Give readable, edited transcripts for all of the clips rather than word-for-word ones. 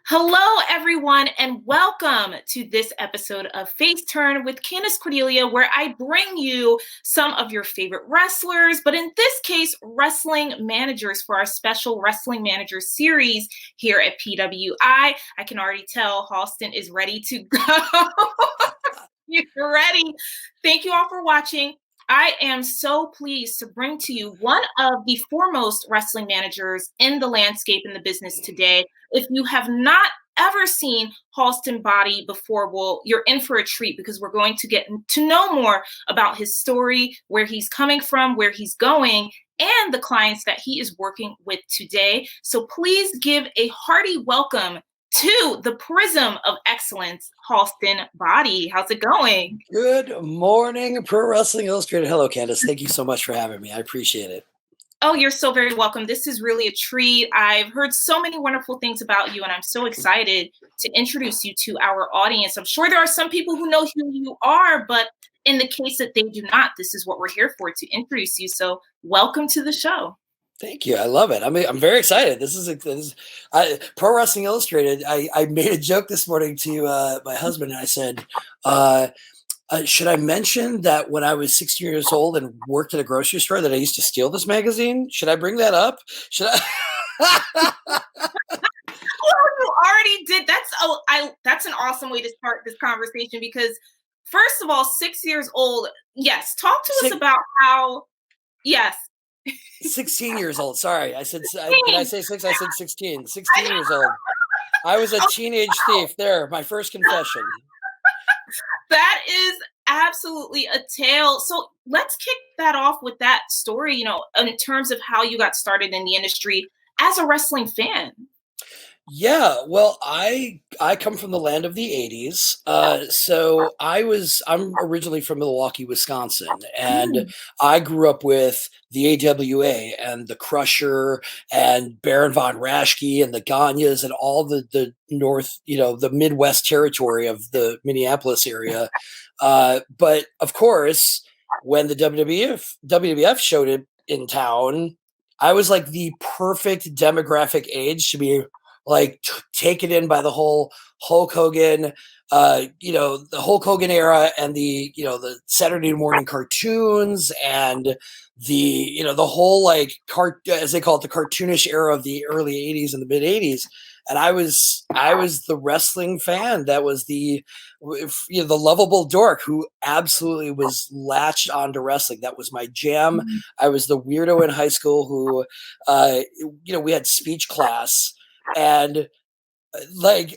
Hello, everyone, and welcome to this episode of FaceTurn with Candace Cordelia, where I bring you some of your favorite wrestlers, but in this case, wrestling managers for our special Wrestling Managers series here at PWI. I can already tell Halston is ready to go. You're ready. Thank you all for watching. I am so pleased to bring to you one of the foremost wrestling managers in the landscape in the business today. If you have not ever seen Halston Boddy before, well, you're in for a treat because we're going to get to know more about his story, where he's coming from, where he's going, and the clients that he is working with today. So please give a hearty welcome to the Prism of Excellence, Halston Boddy. How's it going? Good morning, Pro Wrestling Illustrated. Hello, Candace. Thank you so much for having me. I appreciate it. Oh, you're so very welcome. This is really a treat. I've heard so many wonderful things about you, and I'm so excited to introduce you to our audience. I'm sure there are some people who know who you are, but in the case that they do not, this is what we're here for, to introduce you. So welcome to the show. Thank you. I love it. I'm very excited. Pro Wrestling Illustrated. I made a joke this morning to my husband, and I said, should I mention that when I was 16 years old and worked at a grocery store that I used to steal this magazine? Should I bring that up? Should I? Well, you already did. That's an awesome way to start this conversation because, first of all, 6 years old. Yes, talk to us about how. Yes. 16 years old. Sorry, I said. Did I say 6? I said 16. 16 years old. I was a teenage thief. There, my first confession. That is absolutely a tale. So let's kick that off with that story, in terms of how you got started in the industry as a wrestling fan. Yeah, well, I come from the land of the 80s. So I'm originally from Milwaukee, Wisconsin, and I grew up with the AWA and the Crusher and Baron von Raschke and the Ganyas and all the North, the Midwest territory of the Minneapolis area. But of course, when the WWF showed it in town, I was like the perfect demographic age to be taken in by the whole Hulk Hogan, the Hulk Hogan era and the Saturday morning cartoons and the whole as they call it, the cartoonish era of the early 80s and the mid 80s. And I was the wrestling fan that was the lovable dork who absolutely was latched onto wrestling. That was my jam. Mm-hmm. I was the weirdo in high school who, we had speech class. And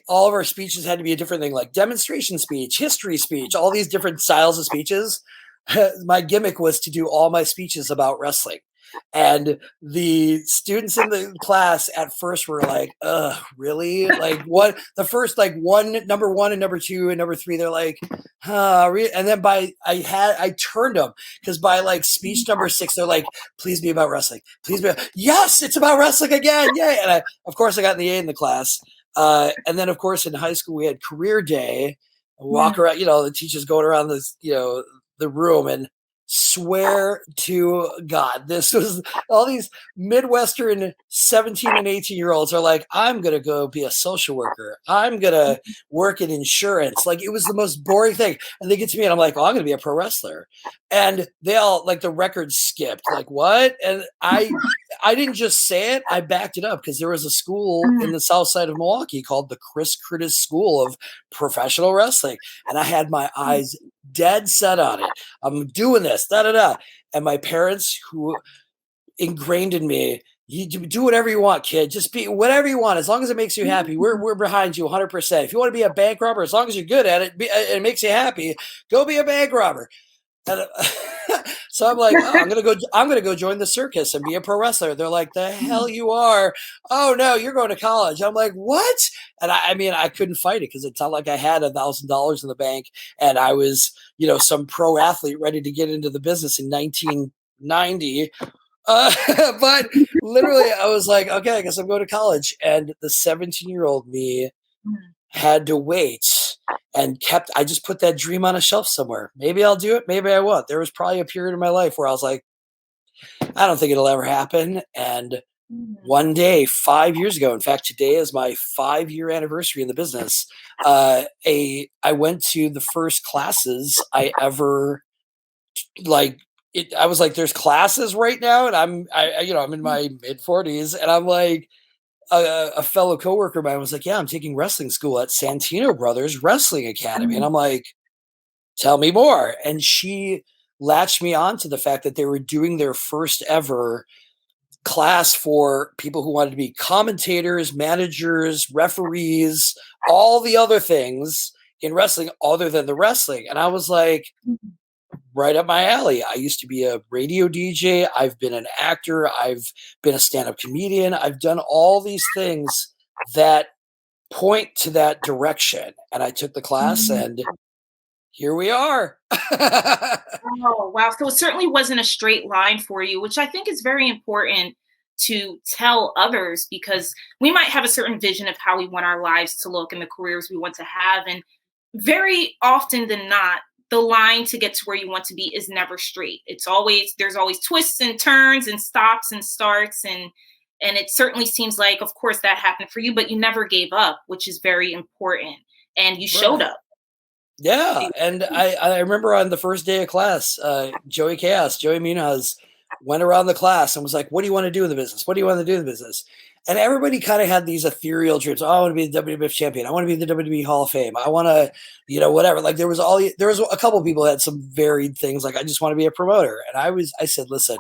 all of our speeches had to be a different thing, like demonstration speech, history speech, all these different styles of speeches. My gimmick was to do all my speeches about wrestling. And the students in the class at first were like, really? Like what? The first number 1 and number 2 and number 3, they're like, and then I turned them because by speech number 6, they're like, please be about wrestling. Yes, it's about wrestling again. Yay. And of course I got the A in the class. And then of course in high school we had career day, walk around, the teachers going around this, the room, and swear to God, this was all these Midwestern 17 and 18-year-olds are like, I'm going to go be a social worker. I'm going to work in insurance. Like, it was the most boring thing. And they get to me and I'm like, oh, I'm going to be a pro wrestler. And they all the record skipped. Like, what? And I didn't just say it. I backed it up because there was a school in the south side of Milwaukee called the Chris Curtis School of Professional Wrestling. And I had my eyes dead set on it. I'm doing this, da-da-da. And my parents, who ingrained in me, you do whatever you want, kid. Just be whatever you want, as long as it makes you happy. We're behind you 100%. If you want to be a bank robber, as long as you're good at it, and it makes you happy, go be a bank robber. And so I'm like, I'm gonna go join the circus and be a pro wrestler. They're like, the hell you are? Oh no, you're going to college. I'm like, what? And I couldn't fight it because it's not like I had $1,000 in the bank and I was, some pro athlete ready to get into the business in 1990. But literally, I was like, okay, I guess I'm going to college. And the 17-year-old me had to wait and I just put that dream on a shelf somewhere. Maybe I'll do it. Maybe I won't. There was probably a period in my life where I was like, I don't think it'll ever happen. And Mm. One day, 5 years ago, in fact, today is my 5-year anniversary in the business. I went to the first classes I ever like. I was like, "There's classes right now," and I'm in my mid 40s, and I'm like, a fellow coworker of mine was like, "Yeah, I'm taking wrestling school at Santino Brothers Wrestling Academy," and Mm. I'm like, "Tell me more." And she latched me on to the fact that they were doing their first ever class for people who wanted to be commentators, managers, referees, all the other things in wrestling other than the wrestling. And I was like, Mm. right up my alley. I used to be a radio DJ. I've been an actor. I've been a stand up comedian. I've done all these things that point to that direction. And I took the class Mm. and here we are. Oh, wow. So it certainly wasn't a straight line for you, which I think is very important to tell others because we might have a certain vision of how we want our lives to look and the careers we want to have. And very often than not, the line to get to where you want to be is never straight. There's always twists and turns and stops and starts. And it certainly seems like, of course, that happened for you, but you never gave up, which is very important. And you showed Right. up. Yeah, and I remember on the first day of class, Joey Munoz went around the class and was like, "What do you want to do in the business? What do you want to do in the business?" And everybody kind of had these ethereal dreams. Oh, I want to be the WWF champion. I want to be the WWE Hall of Fame. I want to, whatever. Like there was a couple of people that had some varied things. Like I just want to be a promoter. And I said, listen,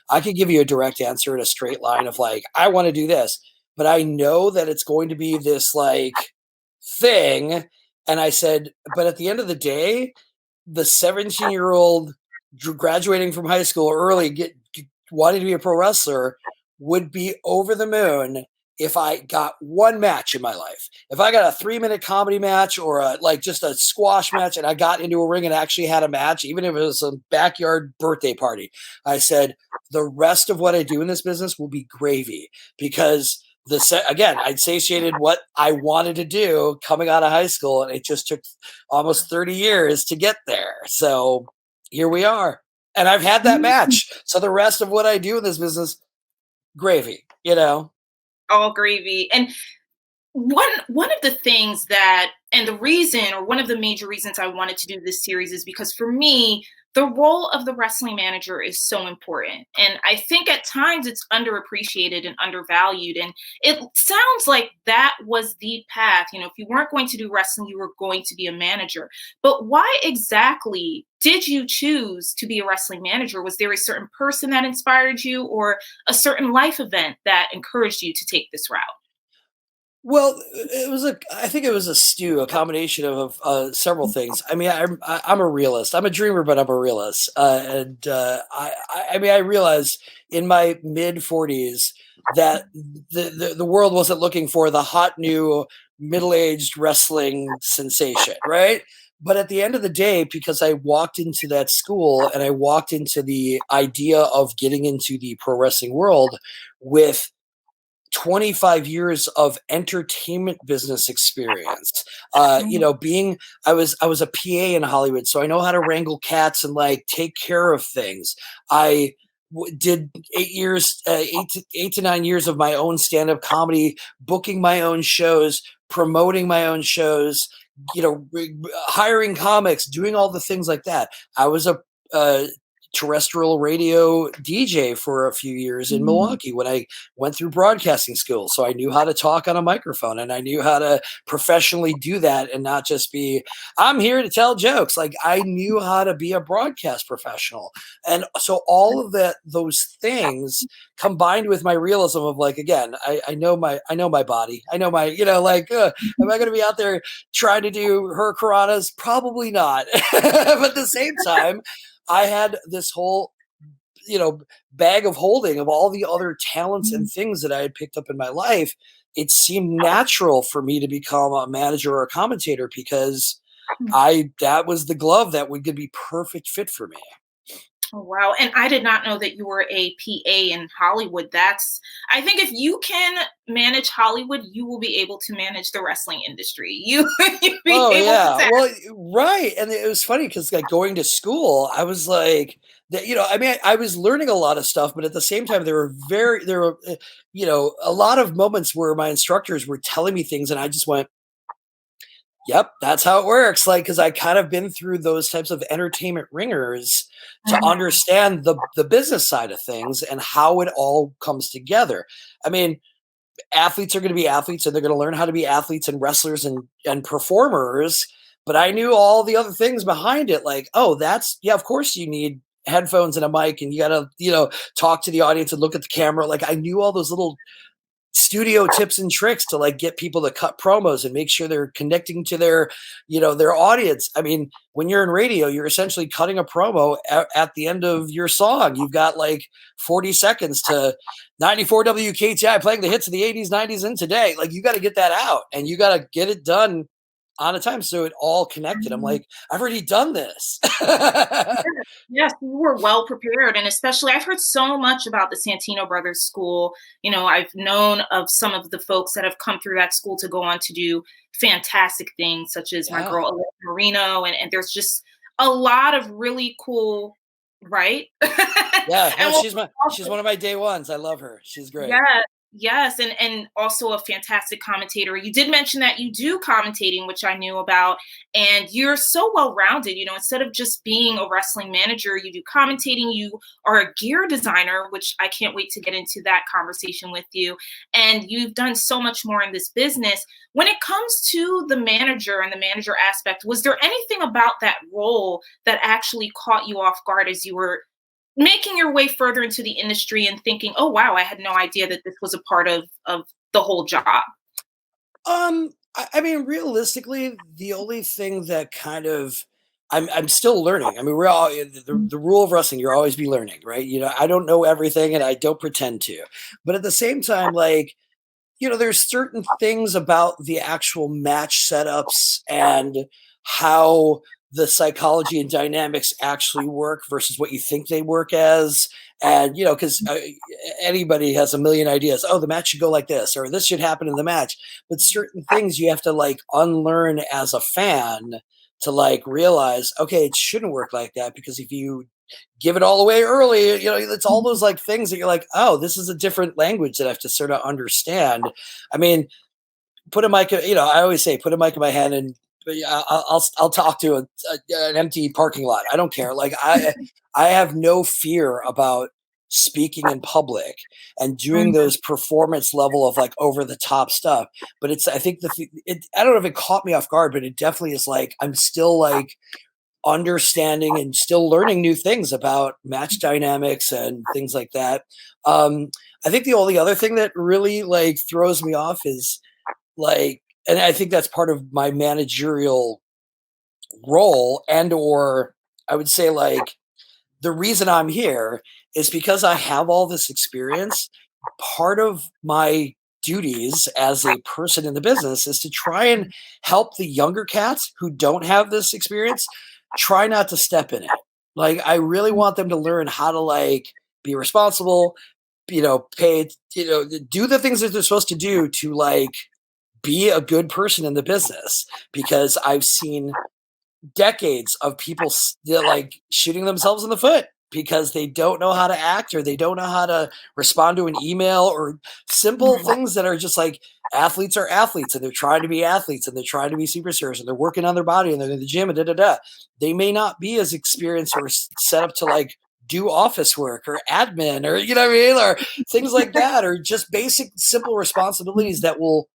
I could give you a direct answer in a straight line of like, I want to do this, but I know that it's going to be this like thing. And I said, but at the end of the day, the 17-year-old graduating from high school early, wanting to be a pro wrestler, would be over the moon if I got one match in my life. If I got a 3-minute comedy match or just a squash match, and I got into a ring and actually had a match, even if it was a backyard birthday party, I said the rest of what I do in this business will be gravy because again, I'd satiated what I wanted to do coming out of high school, and it just took almost 30 years to get there. So here we are. And I've had that match. So the rest of what I do in this business, gravy. All gravy. And one of the things that and the reason or one of the major reasons I wanted to do this series is because for me the role of the wrestling manager is so important, and I think at times it's underappreciated and undervalued, and it sounds like that was the path. If you weren't going to do wrestling, you were going to be a manager. But why exactly did you choose to be a wrestling manager? Was there a certain person that inspired you or a certain life event that encouraged you to take this route? Well, I think it was a stew, a combination of several things. I mean, I'm a realist. I'm a dreamer, but I'm a realist. And I mean, I realized in my mid 40s that the world wasn't looking for the hot new middle-aged wrestling sensation, right? But at the end of the day, because I walked into that school and I walked into the idea of getting into the pro wrestling world with 25 years of entertainment business experience. Being I was a PA in Hollywood, so I know how to wrangle cats and like take care of things. I did 8 years, 8 to 9 years of my own stand-up comedy, booking my own shows, promoting my own shows, hiring comics, doing all the things like that. I was a terrestrial radio DJ for a few years in Mm. Milwaukee when I went through broadcasting school. So I knew how to talk on a microphone and I knew how to professionally do that and not just be, I'm here to tell jokes. Like I knew how to be a broadcast professional. And so all of those things combined with my realism of like, again, I know my body. I know my, am I going to be out there trying to do her karatas? Probably not. But at the same time, I had this whole, bag of holding of all the other talents and things that I had picked up in my life. It seemed natural for me to become a manager or a commentator because that was the glove that would be perfect fit for me. Oh, wow. And I did not know that you were a PA in Hollywood. I think if you can manage Hollywood, you will be able to manage the wrestling industry. You'll be Oh able to yeah. tap. Well, right. And it was funny because like going to school, I was like that, I mean, I was learning a lot of stuff, but at the same time, there were, a lot of moments where my instructors were telling me things and I just went, yep, that's how it works. Like, cause I kind of been through those types of entertainment ringers to Mhm. understand the business side of things and how it all comes together. I mean, athletes are going to be athletes and they're going to learn how to be athletes and wrestlers and performers, but I knew all the other things behind it, like, oh, that's, yeah, of course you need headphones and a mic and you got to talk to the audience and look at the camera. Like, I knew all those little studio tips and tricks to like get people to cut promos and make sure they're connecting to their audience. I mean, when you're in radio, you're essentially cutting a promo at the end of your song. You've got like 40 seconds to 94 WKTI playing the hits of the 80s, 90s, and today. Like, you got to get that out and you got to get it done on a time so it all connected. I'm Mhm. like, I've already done this. Yes, you were well prepared. And especially, I've heard so much about the Santino Brothers School. I've known of some of the folks that have come through that school to go on to do fantastic things, such as my Yeah. girl, Alexa Marino. And there's just a lot of really cool, right? Yeah. No, And we'll she's one of my day ones. I love her. She's great. yeah, yes, and also a fantastic commentator. You did mention that you do commentating, which I knew about, and you're so well rounded. Instead of just being a wrestling manager, you do commentating. You are a gear designer, which I can't wait to get into that conversation with you. And you've done so much more in this business. When it comes to the manager and the manager aspect, was there anything about that role that actually caught you off guard as you were making your way further into the industry and thinking, "Oh, wow, I had no idea that this was a part of the whole job." I mean, realistically, the only thing that kind of I'm still learning. I mean, we're all the rule of wrestling. You're always be learning, right? I don't know everything, and I don't pretend to. But at the same time, like, there's certain things about the actual match setups and how the psychology and dynamics actually work versus what you think they work as. And, because anybody has a million ideas. Oh, the match should go like this, or this should happen in the match. But certain things you have to like unlearn as a fan to like realize, okay, it shouldn't work like that because if you give it all away early, it's all those like things that you're like, oh, this is a different language that I have to sort of understand. I mean, put a mic, I always say, put a mic in my hand and I'll talk to an empty parking lot. I don't care. Like, I have no fear about speaking in public and doing Mhm. those performance level of like over the top stuff. But I think I don't know if it caught me off guard, but it definitely is like, I'm still like understanding and still learning new things about match dynamics and things like that. I think the only other thing that really like throws me off is like, and I think that's part of my managerial role, and or I would say like the reason I'm here is because I have all this experience. Part of my duties as a person in the business is to try and help the younger cats who don't have this experience try not to step in it. Like, I really want them to learn how to like be responsible, pay, do the things that they're supposed to do to like be a good person in the business, because I've seen decades of people like shooting themselves in the foot because they don't know how to act or they don't know how to respond to an email or simple Mhm. things that are just like, athletes are athletes and they're trying to be athletes and they're trying to be superstars and they're working on their body and they're in the gym and da da da. They may not be as experienced or set up to like do office work or admin or what I mean, or things like that, or just basic simple responsibilities that will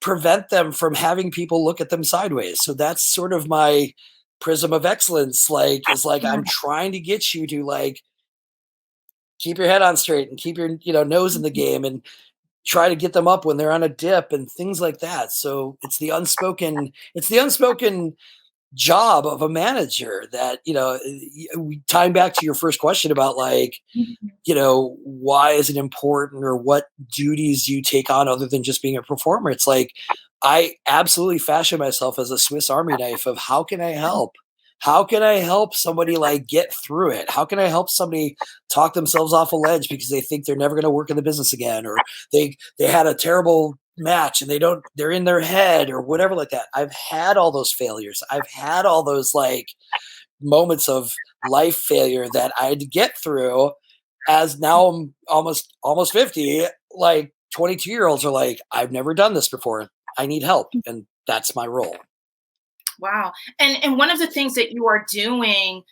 prevent them from having people look at them sideways. So that's sort of my prism of excellence, like, is like, I'm trying to get you to like keep your head on straight and keep your, nose in the game and try to get them up when they're on a dip and things like that. So it's the unspoken job of a manager that, we time back to your first question about like, Mhm. why is it important or what duties you take on other than just being a performer? It's like, I absolutely fashion myself as a Swiss Army knife of how can I help? how can I help somebody like get through it? How can I help somebody talk themselves off a ledge because they think they're never going to work in the business again, or they had a terrible match and they're in their head or whatever like that. I've had all those failures. I've had all those like moments of life failure that I had to get through. As now I'm almost 50, like 22-year-olds are like, I've never done this before. I need help. And that's my role. Wow. And one of the things that you are doing,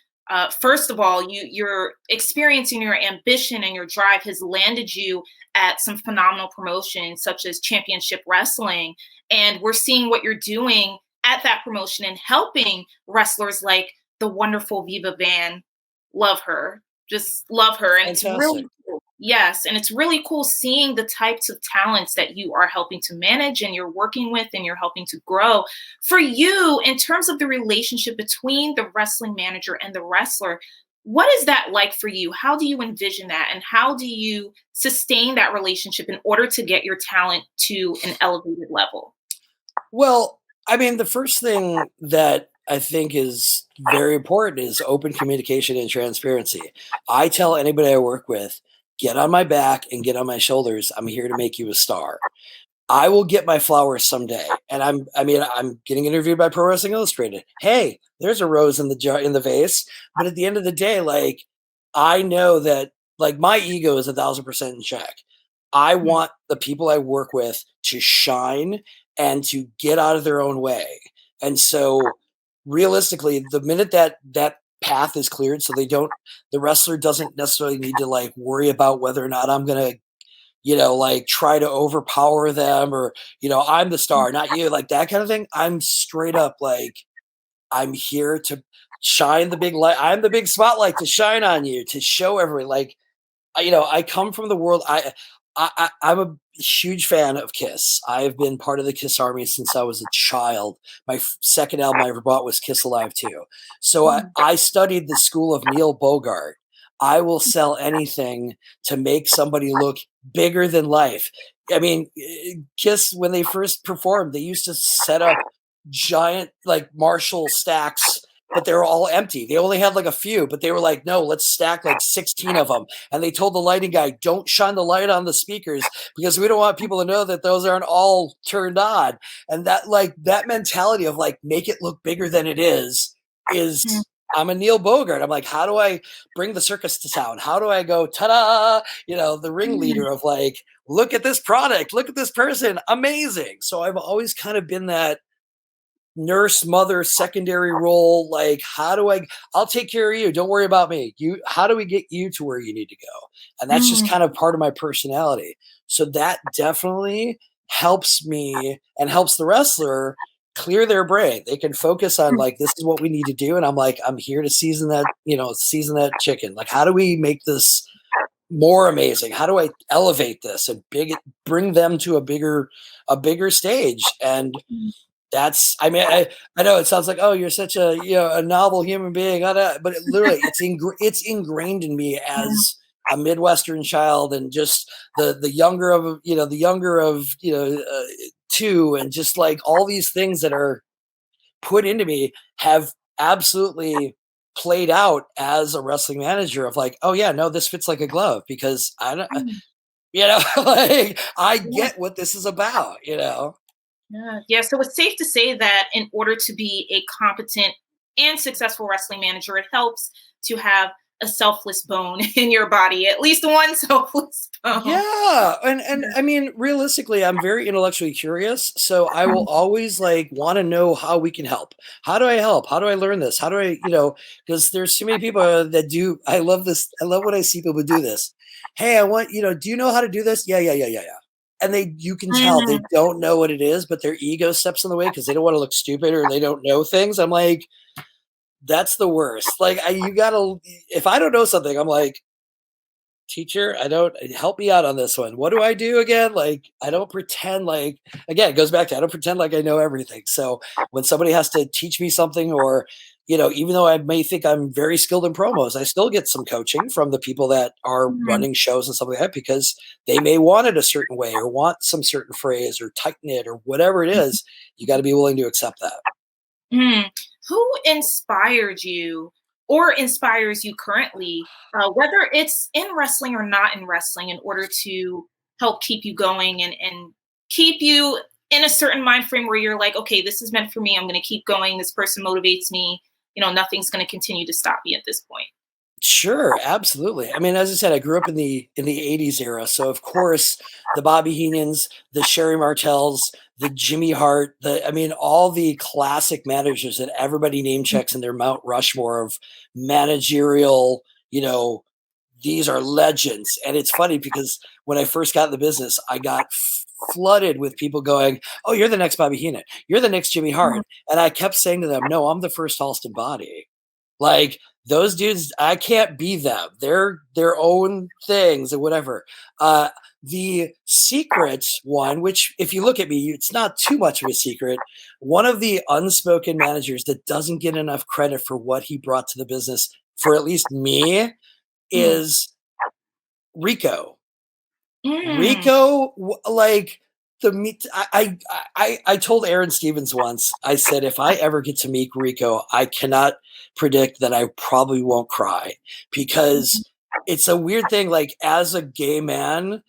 first of all, you're experiencing your ambition and your drive has landed you at some phenomenal promotions such as Championship Wrestling. And we're seeing what you're doing at that promotion and helping wrestlers like the wonderful Viva Van. Love her. Just love her. And it's Fantastic. really cool. Yes. And it's really cool seeing the types of talents that you are helping to manage and you're working with and you're helping to grow. For you, in terms of the relationship between the wrestling manager and the wrestler, what is that like for you? How do you envision that? And how do you sustain that relationship in order to get your talent to an elevated level? Well, I mean, the first thing that I think is very important is open communication and transparency. I tell anybody I work with, get on my back and get on my shoulders. I'm here to make you a star. I will get my flowers someday. And I'm getting interviewed by Pro Wrestling Illustrated. Hey, there's a rose in the jar in the vase. But at the end of the day, like I know that like my ego is 1,000% in check. I Mm, want the people I work with to shine and to get out of their own way. And so realistically, the minute that path is cleared, so the wrestler doesn't necessarily need to like worry about whether or not I'm gonna like try to overpower them or, I'm the mm, star, not you, like that kind of thing. I'm straight up like, I'm here to shine the big light. I'm the big spotlight to shine on you, to show everyone. Like, I come from the world. I'm a huge fan of Kiss. I've been part of the Kiss Army since I was a child. My second album I ever bought was Kiss Alive 2. So mm, I studied the school of Neil Bogart. I will sell anything to make somebody look bigger than life. I mean, Kiss, when they first performed, they used to set up giant like Marshall stacks, but they were all empty. They only had like a few, but they were like, no, let's stack like 16 of them. And they told the lighting guy, don't shine the light on the speakers because we don't want people to know that those aren't all turned on. And that mentality of like, make it look bigger than it mm, is I'm a Neil Bogart. I'm like, how do I bring the circus to town? How do I go, ta-da, the mm, ringleader of like, look at this product, look at this person, amazing. So I've always kind of been that nurse mother secondary role. Like, I'll take care of you, don't worry about me. How do we get you to where you need to go? And that's just mm, kind of part of my personality. So that definitely helps me and helps the wrestler clear their brain. They can focus on mm, like, this is what we need to do, and I'm like, I'm here to season that chicken. Like, how do we make this more amazing? How do I elevate this and bring them to a bigger stage? And mm, I mean, I know it sounds like, oh, you're such a novel human being, but it's ingrained in me mm, as a Midwestern child, and just the younger of two, and just like all these things that are put into me have absolutely played out as a wrestling manager of like, oh yeah, no, this fits like a glove because I don't, mm. like I Yeah. get what this is about. Yeah, yeah. So it's safe to say that in order to be a competent and successful wrestling manager, it helps to have a selfless bone in your body, at least one selfless bone. Yeah, and I mean, realistically, I'm very intellectually curious, so I will always like want to know how we can help. How do I help? How do I learn this? How do because there's too many people that do. I love this. I love when I see people do this. Hey, I want do you know how to do this? Yeah, yeah, yeah, yeah, yeah. And you can tell they Mhm. don't know what it is, but their ego steps in the way because they don't want to look stupid or they don't know things. I'm like, that's the worst. Like, you gotta. If I don't know something, I'm like, teacher, I don't help me out on this one. What do I do again? Like, I don't pretend like, again, it goes back to I don't pretend like I know everything. So when somebody has to teach me something, or even though I may think I'm very skilled in promos, I still get some coaching from the people that are Mhm. running shows and stuff like that, because they may want it a certain way or want some certain phrase or tighten it or whatever it is. You got to be willing to accept that. Mhm. who inspired you or inspires you currently, whether it's in wrestling or not in wrestling, in order to help keep you going and keep you in a certain mind frame where you're like, okay, this is meant for me. I'm going to keep going. This person motivates me. Nothing's going to continue to stop me at this point. Sure, absolutely. I mean, as I said, I grew up in the '80s era, so of course the Bobby Heenans, the Sherry Martells, the Jimmy Hart, I mean, all the classic managers that everybody name checks in their Mount Rushmore of managerial, these are legends. And it's funny because when I first got in the business, I got flooded with people going, "Oh, you're the next Bobby Heenan. You're the next Jimmy Hart." And I kept saying to them, "No, I'm the first Halston Boddy." Like those dudes, I can't be them. They're their own things and whatever. The secret one, which if you look at me, it's not too much of a secret. One of the unspoken managers that doesn't get enough credit for what he brought to the business, for at least me, Mm, is Rico. mm, Rico, like the meet. I told Aaron Stevens once. I said if I ever get to meet Rico, I cannot predict that I probably won't cry because it's a weird thing. Like as a gay man,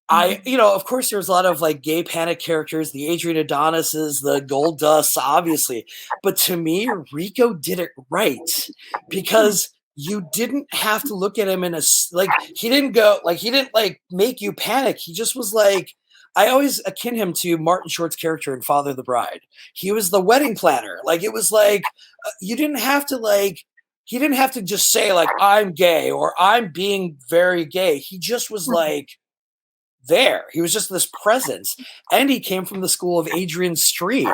of course, there's a lot of like gay panic characters, the Adrian Adonises, the Gold Dusts, obviously. But to me, Rico did it right because you didn't have to look at him he didn't like make you panic. He just was like, I always akin him to Martin Short's character in Father of the Bride. He was the wedding planner. Like, it was like, you didn't have to he didn't have to just say like, I'm gay or I'm being very gay. He just was like, there. He was just this presence. And he came from the school of Adrian Street,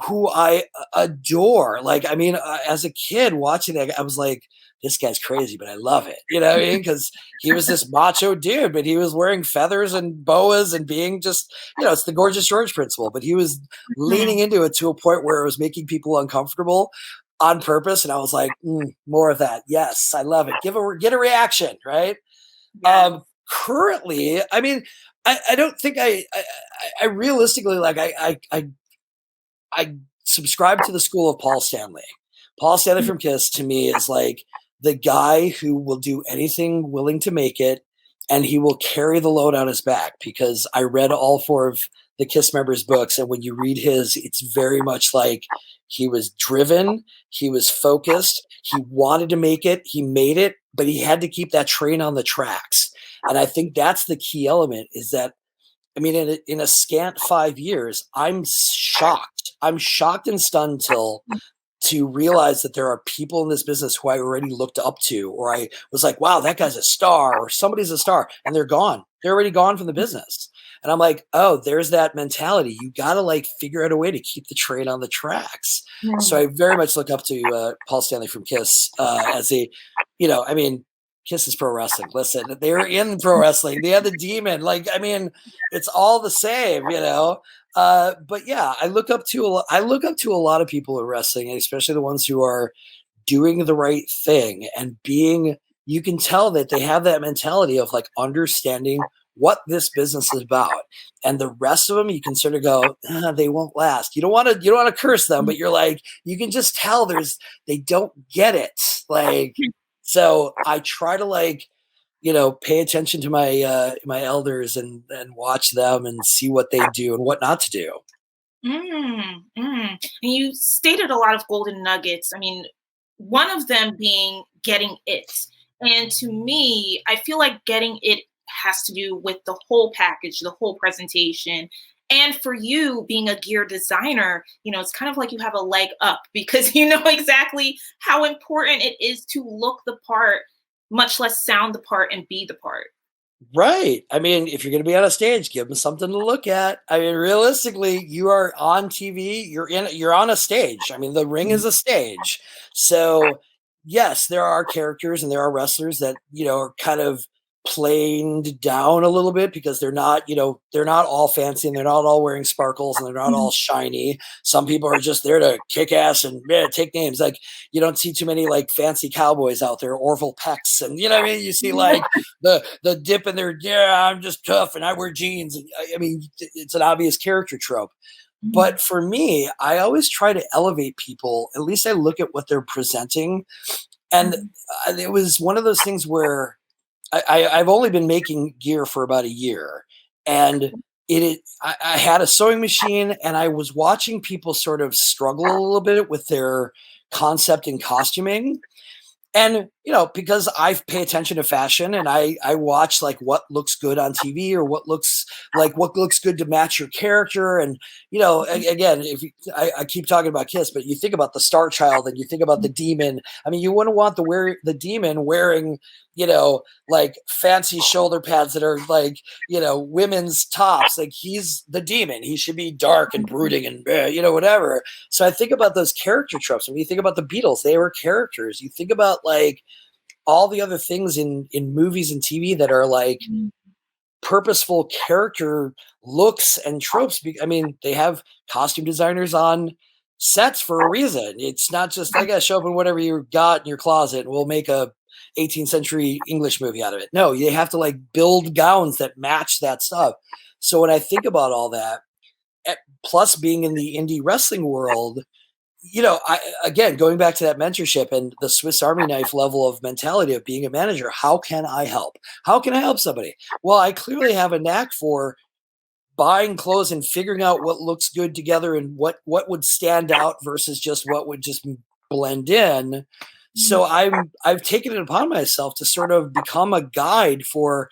who I adore. Like, I mean, as a kid watching it, I was like, this guy's crazy, but I love it. You know what I mean? Because he was this macho dude, but he was wearing feathers and boas and being just, it's the Gorgeous George principle. But he was leaning into it to a point where it was making people uncomfortable on purpose. And I was like, more of that. Yes, I love it. Get a reaction, right? yes. Currently, I mean, I don't think I realistically I subscribe to the school of Paul Stanley. Paul Stanley from Kiss to me is like the guy who will do anything willing to make it, and he will carry the load on his back because I read all four of the Kiss members' books, and when you read his, it's very much like he was driven, he was focused, he wanted to make it, he made it, but he had to keep that train on the tracks. And I think that's the key element is that, I mean, in a scant 5 years, I'm shocked. I'm shocked and stunned to realize that there are people in this business who I already looked up to, or I was like, wow, that guy's a star, or somebody's a star, and they're gone. They're already gone from the business. And I'm like, oh, there's that mentality. You got to like figure out a way to keep the train on the tracks. So I very much look up to Paul Stanley from Kiss as a, I mean, Kiss is pro wrestling. Listen, they're in pro wrestling. They have the demon. Like, I mean, it's all the same. But yeah, I look up to a lot of people in wrestling, especially the ones who are doing the right thing and you can tell that they have that mentality of like understanding what this business is about. And the rest of them, you can sort of go, they won't last. You don't want to curse them, but you're like, you can just tell they don't get it. Like, so I try to pay attention to my elders and watch them and see what they do and what not to do. And you stated a lot of golden nuggets. I mean, one of them being getting it. And to me, I feel like getting it has to do with the whole package, the whole presentation. And for you being a gear designer, it's kind of like you have a leg up because you know exactly how important it is to look the part, much less sound the part and be the part. Right. I mean, if you're going to be on a stage, give them something to look at. I mean, realistically, you are on TV, you're on a stage. I mean, the ring is a stage. So, yes, there are characters and there are wrestlers that, are kind of planed down a little bit because they're not all fancy and they're not all wearing sparkles and they're not all shiny. Some people are just there to kick ass and take names. Like, you don't see too many like fancy cowboys out there, Orville Pecks, and you know what I mean? You see like the dip in their, I'm just tough and I wear jeans. And I mean, it's an obvious character trope. But for me, I always try to elevate people. At least I look at what they're presenting. And it was one of those things where I've only been making gear for about a year, and I had a sewing machine, and I was watching people sort of struggle a little bit with their concept and costuming. And because I pay attention to fashion, and I watch like what looks good on TV, or what looks good to match your character. And again, if I keep talking about Kiss, but you think about the Star Child and you think about the demon. I mean, you wouldn't want the demon wearing like fancy shoulder pads that are like women's tops. Like, he's the demon. He should be dark and brooding and whatever. So I think about those character tropes. When you think about the Beatles, they were characters. You think about like all the other things in movies and TV that are like purposeful character looks and tropes. I mean, they have costume designers on sets for a reason. It's not just like, show up in whatever you got in your closet and we'll make a 18th century English movie out of it. No, you have to like build gowns that match that stuff. So when I think about all that, plus being in the indie wrestling world, again, going back to that mentorship and the Swiss Army knife level of mentality of being a manager, how can I help? How can I help somebody? Well, I clearly have a knack for buying clothes and figuring out what looks good together and what would stand out versus just what would just blend in. So I've taken it upon myself to sort of become a guide for,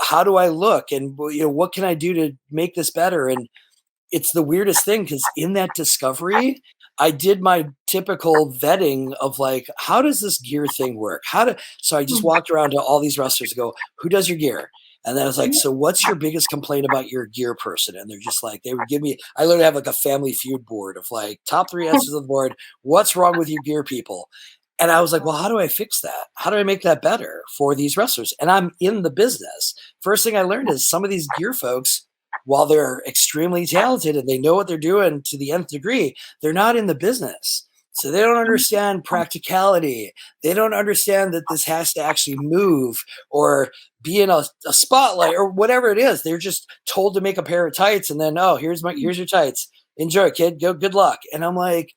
how do I look, and what can I do to make this better? And it's the weirdest thing, because in that discovery, I did my typical vetting of like, how does this gear thing work? So I just walked around to all these wrestlers and go, who does your gear? And then I was like, so what's your biggest complaint about your gear person? And they're just like, they would give me, I literally have like a family feud board of like top 3 answers on the board. What's wrong with you gear people? And I was like, well, how do I fix that? How do I make that better for these wrestlers? And I'm in the business. First thing I learned is some of these gear folks, while they're extremely talented and they know what they're doing to the nth degree, they're not in the business. So they don't understand practicality. They don't understand that this has to actually move or be in a spotlight or whatever it is. They're just told to make a pair of tights and then, oh, here's your tights. Enjoy, kid. Go, good luck. And I'm like,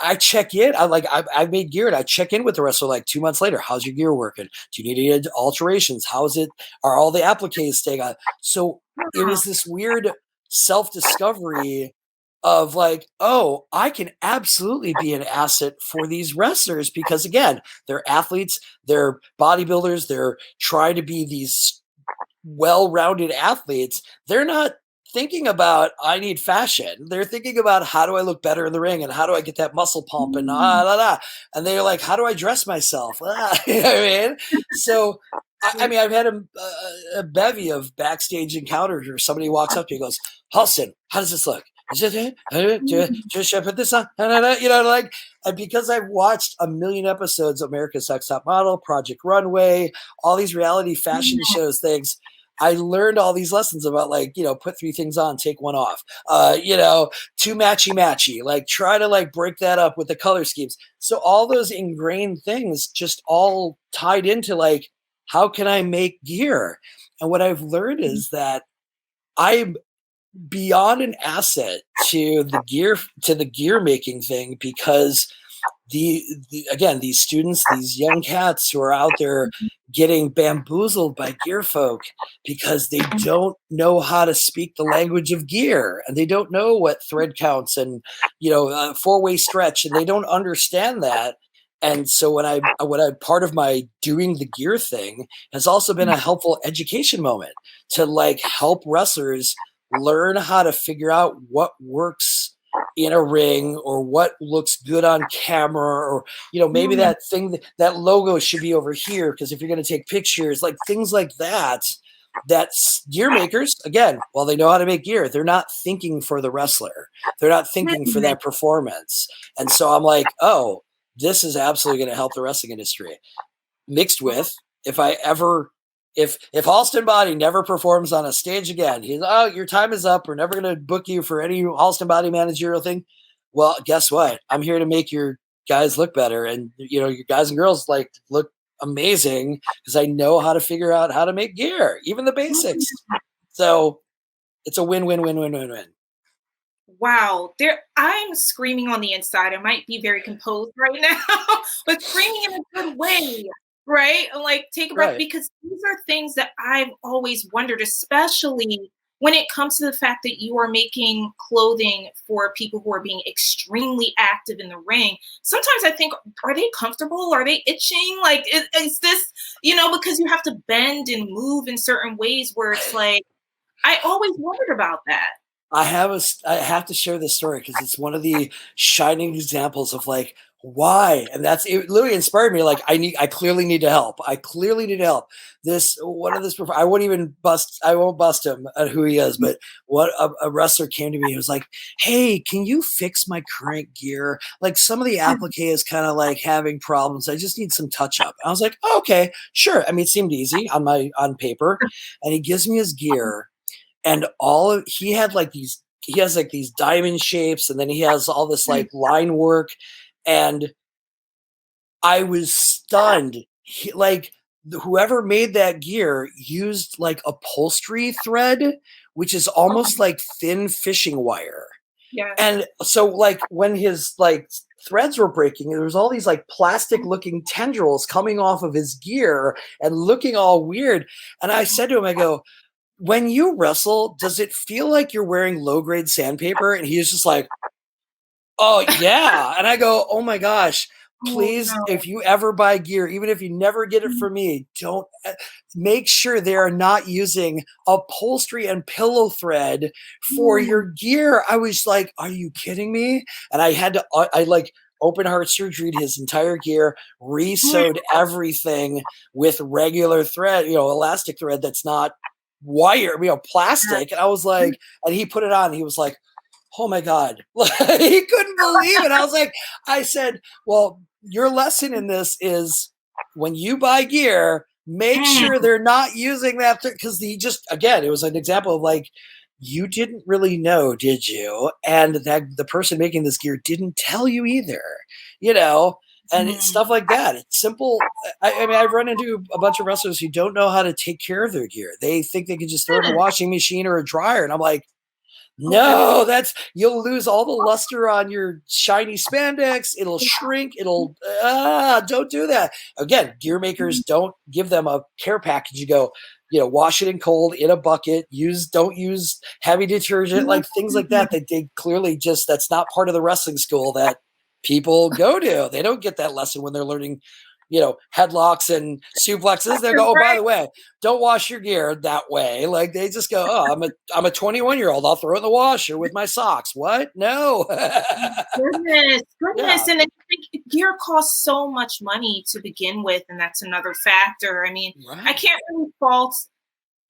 I check in. I've made gear and I check in with the wrestler like 2 months later. How's your gear working? Do you need any alterations? How's it? Are all the appliques staying on? So it was this weird self-discovery of like, oh, I can absolutely be an asset for these wrestlers, because again, they're athletes, they're bodybuilders, they're trying to be these well-rounded athletes. They're not thinking about, I need fashion. They're thinking about, how do I look better in the ring and how do I get that muscle pump and and they're like, how do I dress myself? You know what I mean? So I mean, I've had a bevy of backstage encounters where somebody walks up to you and goes, Halston, how does this look? Should I put this on? Like, and because I've watched a million episodes of America's Next Top Model, Project Runway, all these reality fashion shows things, I learned all these lessons about like, put 3 things on, take 1 off, too matchy, like try to like break that up with the color schemes. So all those ingrained things just all tied into like, how can I make gear? And what I've learned is that I'm beyond an asset to the gear making thing, because again, these students, these young cats who are out there getting bamboozled by gear folk because they don't know how to speak the language of gear, and they don't know what thread counts and 4-way stretch, and they don't understand that. And so when I part of my doing the gear thing has also been a helpful education moment to like help wrestlers learn how to figure out what works in a ring or what looks good on camera, or maybe that thing, that logo should be over here, because if you're going to take pictures, like things like that gear makers, again, while they know how to make gear, they're not thinking for the wrestler, they're not thinking for that performance. And so I'm like, oh, this is absolutely going to help the wrestling industry. Mixed with, if Halston Boddy never performs on a stage again, he's, oh, your time is up. We're never going to book you for any Halston Boddy managerial thing. Well, guess what? I'm here to make your guys look better. And, your guys and girls like look amazing because I know how to figure out how to make gear, even the basics. So it's a win-win-win-win-win-win. Wow, I'm screaming on the inside. I might be very composed right now, but screaming in a good way, right? Like take a breath Right. because these are things that I've always wondered, especially when it comes to the fact that you are making clothing for people who are being extremely active in the ring. Sometimes I think, are they comfortable? Are they itching? Like, is this, because you have to bend and move in certain ways where it's like, I always wondered about that. I have to share this story because it's one of the shining examples of like why, and it literally inspired me. Like I clearly need to help. I clearly need to help. I won't bust him at who he is, but what a wrestler came to me. He was like, "Hey, can you fix my current gear? Like some of the applique is kind of like having problems. I just need some touch up." I was like, oh, "Okay, sure." I mean, it seemed easy on paper, and he gives me his gear and he has like these diamond shapes and then he has all this like line work and I was stunned. Whoever made that gear used like upholstery thread, which is almost like thin fishing wire. Yeah. And so like when his like threads were breaking, there was all these like plastic looking tendrils coming off of his gear and looking all weird. And I said to him, I go, when you wrestle, does it feel like you're wearing low grade sandpaper? And he was just like, oh, yeah. And I go, oh my gosh, Oh, please, no. if you ever buy gear, even if you never get it from me, don't make sure they are not using upholstery and pillow thread for your gear. I was like, are you kidding me? And I like open heart surgery his entire gear, re-sewed everything with regular thread, elastic thread that's not wire, plastic. And I was like, and he put it on. He was like, oh my God. He couldn't believe it. I said, well, your lesson in this is when you buy gear, make sure they're not using that because again, it was an example of like, you didn't really know, did you? And that the person making this gear didn't tell you either, and it's stuff like that. It's simple. I mean, I've run into a bunch of wrestlers who don't know how to take care of their gear. They think they can just throw it in a washing machine or a dryer. And I'm like, no, you'll lose all the luster on your shiny spandex. It'll shrink. Don't do that. Again, gear makers don't give them a care package. You go, wash it in cold in a bucket. Don't use heavy detergent, like things like that. They clearly that's not part of the wrestling school that people go to. They don't get that lesson when they're learning headlocks and suplexes. They go, oh, by the way, don't wash your gear that way. Like they just go, oh, I'm a 21-year-old. I'll throw it in the washer with my socks. What? No. Goodness. Yeah. And I think gear costs so much money to begin with, and that's another factor. I mean, I can't really fault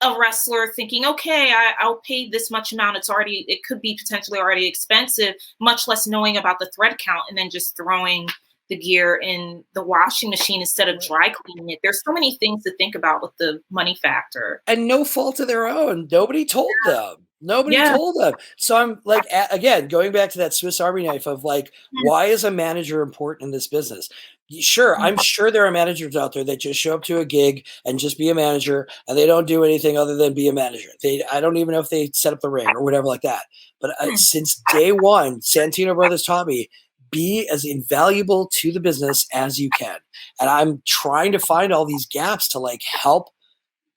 a wrestler thinking, okay, I'll pay this much amount. It could be potentially already expensive, much less knowing about the thread count and then just throwing the gear in the washing machine instead of dry cleaning it. There's so many things to think about with the money factor. And no fault of their own. Nobody told them. Nobody told them. So I'm like, again, going back to that Swiss Army knife of like, why is a manager important in this business? Sure, I'm sure there are managers out there that just show up to a gig and just be a manager and they don't do anything other than be a manager. I don't even know if they set up the ring or whatever like that. But since day one, Santino Brothers taught me, be as invaluable to the business as you can. And I'm trying to find all these gaps to like help,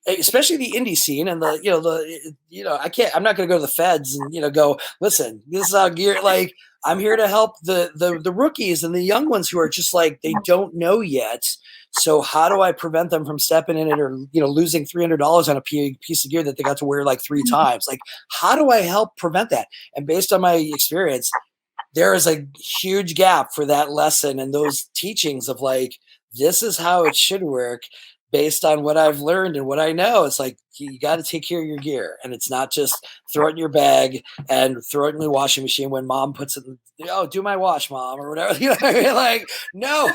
especially the indie scene and I'm not going to go to the feds and, go, listen, this is how gear, like I'm here to help the rookies and the young ones who are just like, they don't know yet. So how do I prevent them from stepping in it or, losing $300 on a piece of gear that they got to wear like 3 times? Like, how do I help prevent that? And based on my experience, there is a huge gap for that lesson and those teachings of like, this is how it should work based on what I've learned and what I know. It's like, you got to take care of your gear and it's not just throw it in your bag and throw it in the washing machine when mom puts it in, do my wash, mom, or whatever. Like, no.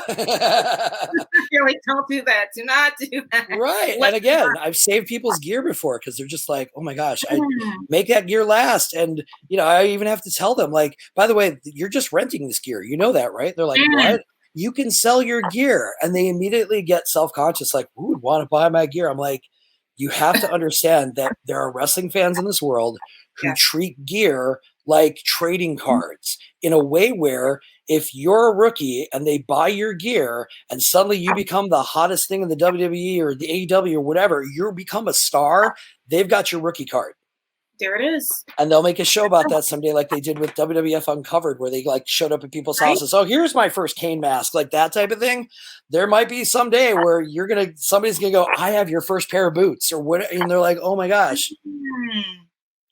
You're like, don't do that. Do not do that. Right. And again, I've saved people's gear before because they're just like, oh my gosh, I make that gear last. And, I even have to tell them like, by the way, you're just renting this gear. You know that, right? They're like, what? You can sell your gear. And they immediately get self-conscious, like, who would want to buy my gear? I'm like, you have to understand that there are wrestling fans in this world who treat gear like trading cards in a way where if you're a rookie and they buy your gear and suddenly you become the hottest thing in the WWE or the AEW or whatever, you become a star, they've got your rookie card. There it is. And they'll make a show about that someday, like they did with WWF Uncovered, where they like showed up at people's houses. Oh, here's my first Kane mask, like that type of thing. There might be someday where somebody's gonna go, I have your first pair of boots or what, and they're like, oh my gosh.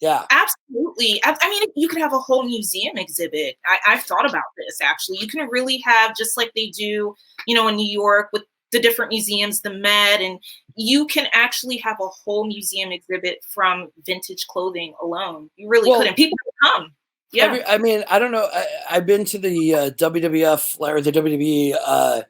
Yeah, absolutely. I mean, you could have a whole museum exhibit. I've thought about this actually. You can really have, just like they do, in New York with the different museums, the Met, and you can actually have a whole museum exhibit from vintage clothing alone. You really could, and people would come. Yeah. I mean, I don't know. I've been to the WWF or the WWE.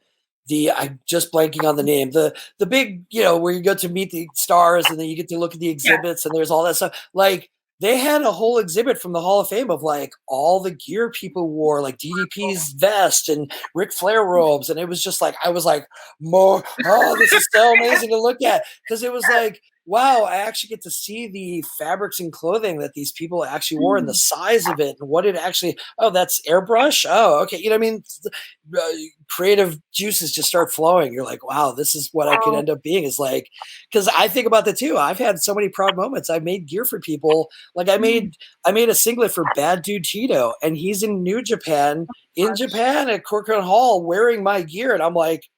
I'm just blanking on the name. The big, where you go to meet the stars and then you get to look at the exhibits and there's all that stuff. Like they had a whole exhibit from the Hall of Fame of like all the gear people wore, like DDP's vest and Ric Flair robes, and it was just like I was like, this is so amazing to look at, because it was like, wow, I actually get to see the fabrics and clothing that these people actually wore and the size of it and what it actually, that's airbrush. Oh, okay. You know what I mean? Creative juices just start flowing. You're like, wow, this is what I could end up being, is like, because I think about that too. I've had so many proud moments. I've made gear for people. Like I made a singlet for Bad Dude Tito, and he's in New Japan, at Corcoran Hall wearing my gear. And I'm like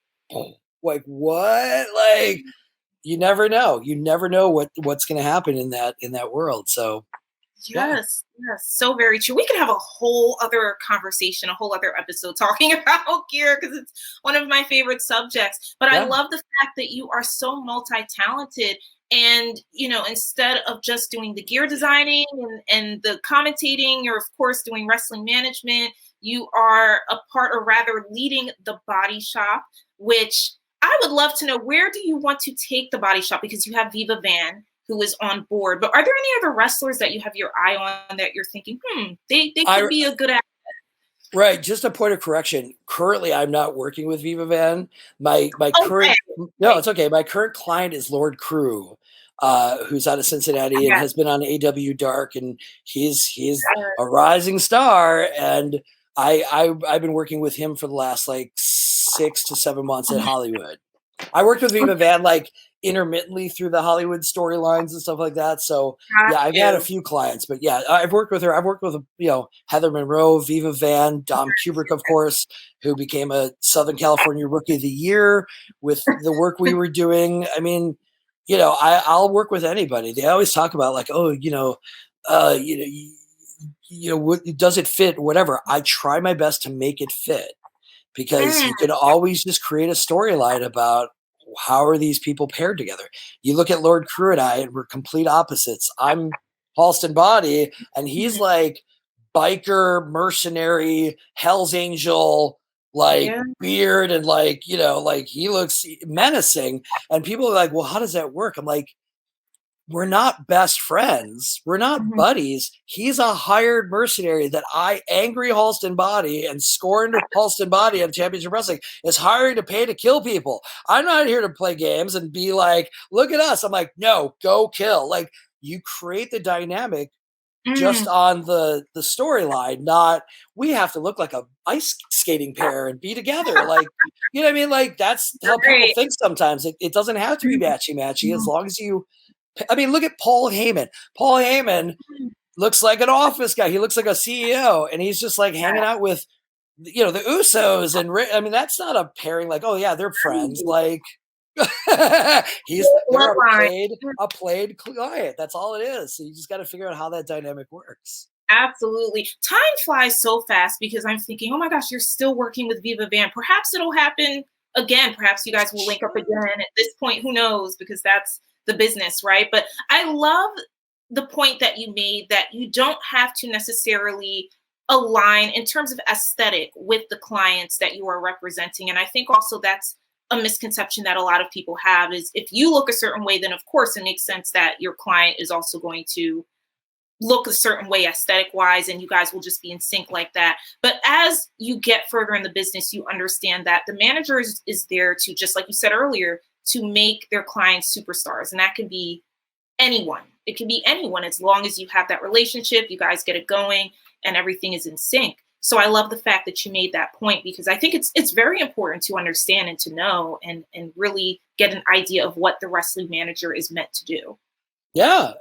what? Like, you never know. You never know what's going to happen in that world. So, yes, so very true. We could have a whole other conversation, a whole other episode talking about gear, because it's one of my favorite subjects. But I love the fact that you are so multi-talented, and instead of just doing the gear designing and the commentating, you're of course doing wrestling management. You are a part, or rather leading, the body shop, which I would love to know, where do you want to take the body shop? Because you have Viva Van, who is on board, but are there any other wrestlers that you have your eye on that you're thinking, they could be a good asset? Right. Just a point of correction. Currently, I'm not working with Viva Van. My current, no, it's okay. My current client is Lord Crew, who's out of Cincinnati and has been on AW Dark, and he's a rising star. And I've been working with him for the last like 6 to 7 months at Hollywood. I worked with Viva Van like intermittently through the Hollywood storylines and stuff like that. So yeah, I've had a few clients, but yeah, I've worked with her. I've worked with, Heather Monroe, Viva Van, Dom Kubrick, of course, who became a Southern California Rookie of the Year with the work we were doing. I mean, I'll work with anybody. They always talk about like, does it fit? Whatever. I try my best to make it fit, because you can always just create a storyline about how are these people paired together. You look at Lord Crew and I, and we're complete opposites. I'm Halston Boddy, and he's like biker, mercenary, Hell's Angel, like beard, and like, like he looks menacing. And people are like, well, how does that work? I'm like, we're not best friends. We're not buddies. He's a hired mercenary that angry Halston Boddy and scorned Halston Boddy on Championship Wrestling is hiring to pay to kill people. I'm not here to play games and be like, look at us. I'm like, no, go kill. Like, you create the dynamic just on the storyline, not we have to look like a ice skating pair and be together. Like, you know what I mean? Like, that's how people think sometimes. It doesn't have to be matchy-matchy as long as you, I mean, look at Paul Heyman. Paul Heyman looks like an office guy. He looks like a CEO, and he's just like hanging out with, the Usos. And I mean, that's not a pairing like, oh yeah, they're friends. Like, they're a played client. That's all it is. So you just got to figure out how that dynamic works. Absolutely. Time flies so fast, because I'm thinking, oh my gosh, you're still working with Viva Van. Perhaps it'll happen again. Perhaps you guys will link up again. At this point, who knows? Because that's the business, right? But I love the point that you made, that you don't have to necessarily align in terms of aesthetic with the clients that you are representing. And I think also that's a misconception that a lot of people have, is if you look a certain way, then of course it makes sense that your client is also going to look a certain way aesthetic wise, and you guys will just be in sync like that. But as you get further in the business, you understand that the manager is there to, just like you said earlier, to make their clients superstars. And that can be anyone. It can be anyone, as long as you have that relationship, you guys get it going, and everything is in sync. So I love the fact that you made that point, because I think it's very important to understand and to know and really get an idea of what the wrestling manager is meant to do. Yeah,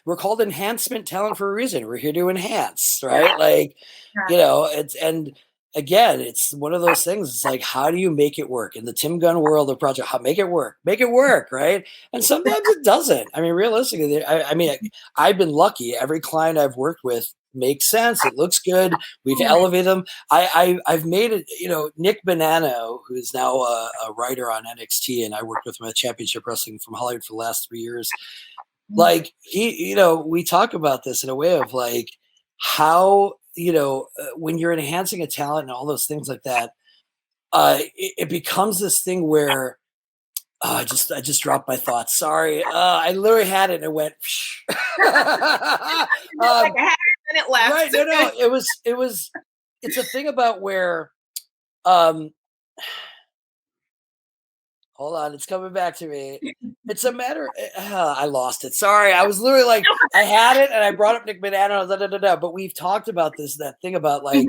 we're called enhancement talent for a reason. We're here to enhance, Yeah. right? Like, Yeah. it's and again, it's one of those things. It's like, how do you make it work in the Tim Gunn world of project? How make it work, right? And sometimes it doesn't. I mean, realistically, I mean, I've been lucky. Every client I've worked with makes sense. It looks good. We've elevated them. I've made it. Nick Bonanno, who is now a writer on NXT, and I worked with him at Championship Wrestling from Hollywood for the last 3 years. Like we talk about this in a way of like how, when you're enhancing a talent and all those things like that, it becomes this thing where I just dropped my thoughts. Sorry. I literally had it and it went, Like a half minute left. right. No, it's a thing about where, um, hold on, it's coming back to me. It's a matter. I lost it. Sorry, I was literally like, I had it, and I brought up Nick Bonanno. Da, da, da, da, but we've talked about that thing about like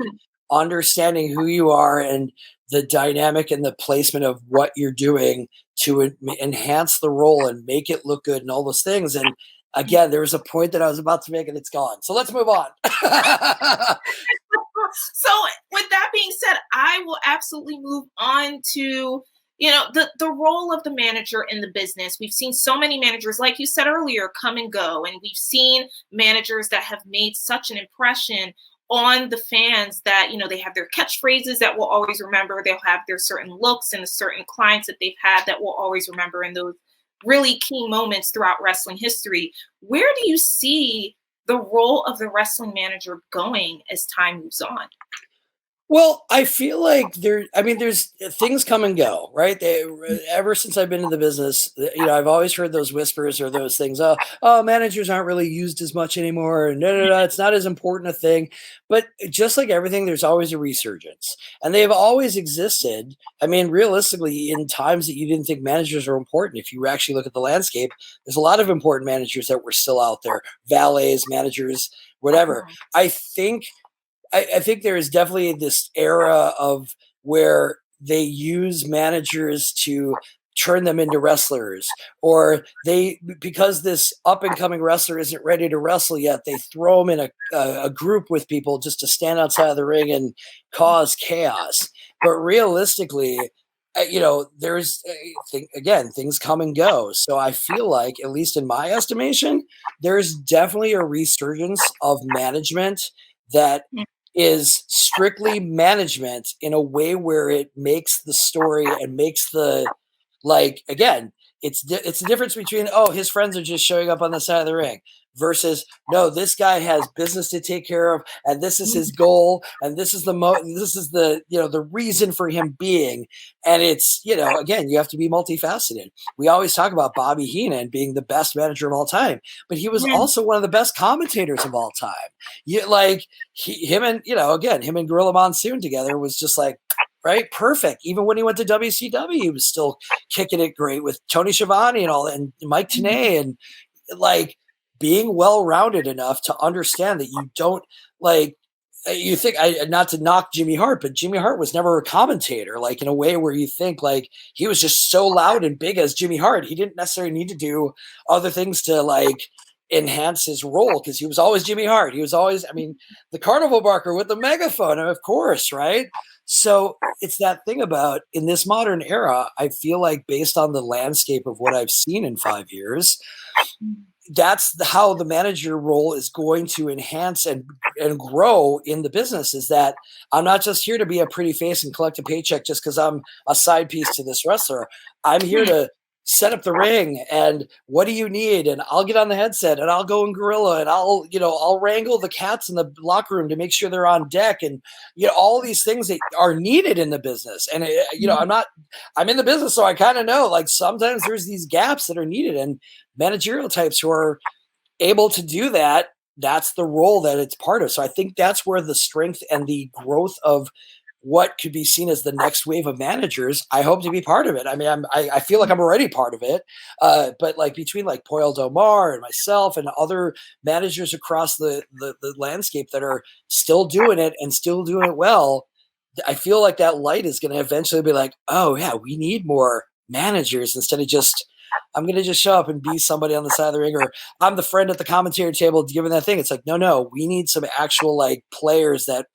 understanding who you are and the dynamic and the placement of what you're doing to enhance the role and make it look good and all those things. And again, there was a point that I was about to make, and it's gone. So let's move on. So with that being said, I will absolutely move on to the role of the manager in the business. We've seen so many managers, like you said earlier, come and go, and we've seen managers that have made such an impression on the fans that they have their catchphrases that we'll always remember. They'll have their certain looks and the certain clients that they've had that we'll always remember in those really key moments throughout wrestling history. Where do you see the role of the wrestling manager going as time moves on? Well, I feel like there's things come and go, right? Ever since I've been in the business, I've always heard those whispers or those things. Oh, managers aren't really used as much anymore. And no, it's not as important a thing. But just like everything, there's always a resurgence, and they've always existed. I mean, realistically, in times that you didn't think managers were important, if you actually look at the landscape, there's a lot of important managers that were still out there, valets, managers, whatever. I think there is definitely this era of where they use managers to turn them into wrestlers, or because this up and coming wrestler isn't ready to wrestle yet, they throw them in a group with people just to stand outside of the ring and cause chaos. But realistically, again, things come and go. So I feel like, at least in my estimation, there's definitely a resurgence of management that is strictly management in a way where it makes the story and makes again, it's the difference between, oh, his friends are just showing up on the side of the ring, versus, no, this guy has business to take care of, and this is his goal, and this is the reason for him being. And it's, again, you have to be multifaceted. We always talk about Bobby Heenan being the best manager of all time, but he was also one of the best commentators of all time. Him and Gorilla Monsoon together was just like, right, perfect. Even when he went to WCW, he was still kicking it great with Tony Schiavone and all that, and Mike Tenay, and like being well-rounded enough to understand that you don't you think, not to knock Jimmy Hart, but Jimmy Hart was never a commentator, like in a way where you think like he was just so loud and big as Jimmy Hart. He didn't necessarily need to do other things to enhance his role, because he was always Jimmy Hart. He was always, the carnival barker with the megaphone, of course, right? So it's that thing about, in this modern era, I feel like, based on the landscape of what I've seen in 5 years, that's how the manager role is going to enhance and grow in the business, is that I'm not just here to be a pretty face and collect a paycheck just because I'm a side piece to this wrestler. I'm here to set up the ring, and what do you need? And I'll get on the headset and I'll go in gorilla, and I'll wrangle the cats in the locker room to make sure they're on deck, and all these things that are needed in the business. And I'm in the business, so I kind of know, like, sometimes there's these gaps that are needed, and managerial types who are able to do that, that's the role that it's part of. So I think that's where the strength and the growth of what could be seen as the next wave of managers, I hope to be part of it. I mean, I feel like I'm already part of it. But like between like Poyle Domar and myself and other managers across the landscape that are still doing it and still doing it well, I feel like that light is going to eventually be like, oh yeah, we need more managers instead of just, I'm going to just show up and be somebody on the side of the ring, or I'm the friend at the commentary table giving that thing. It's like, no, we need some actual like players that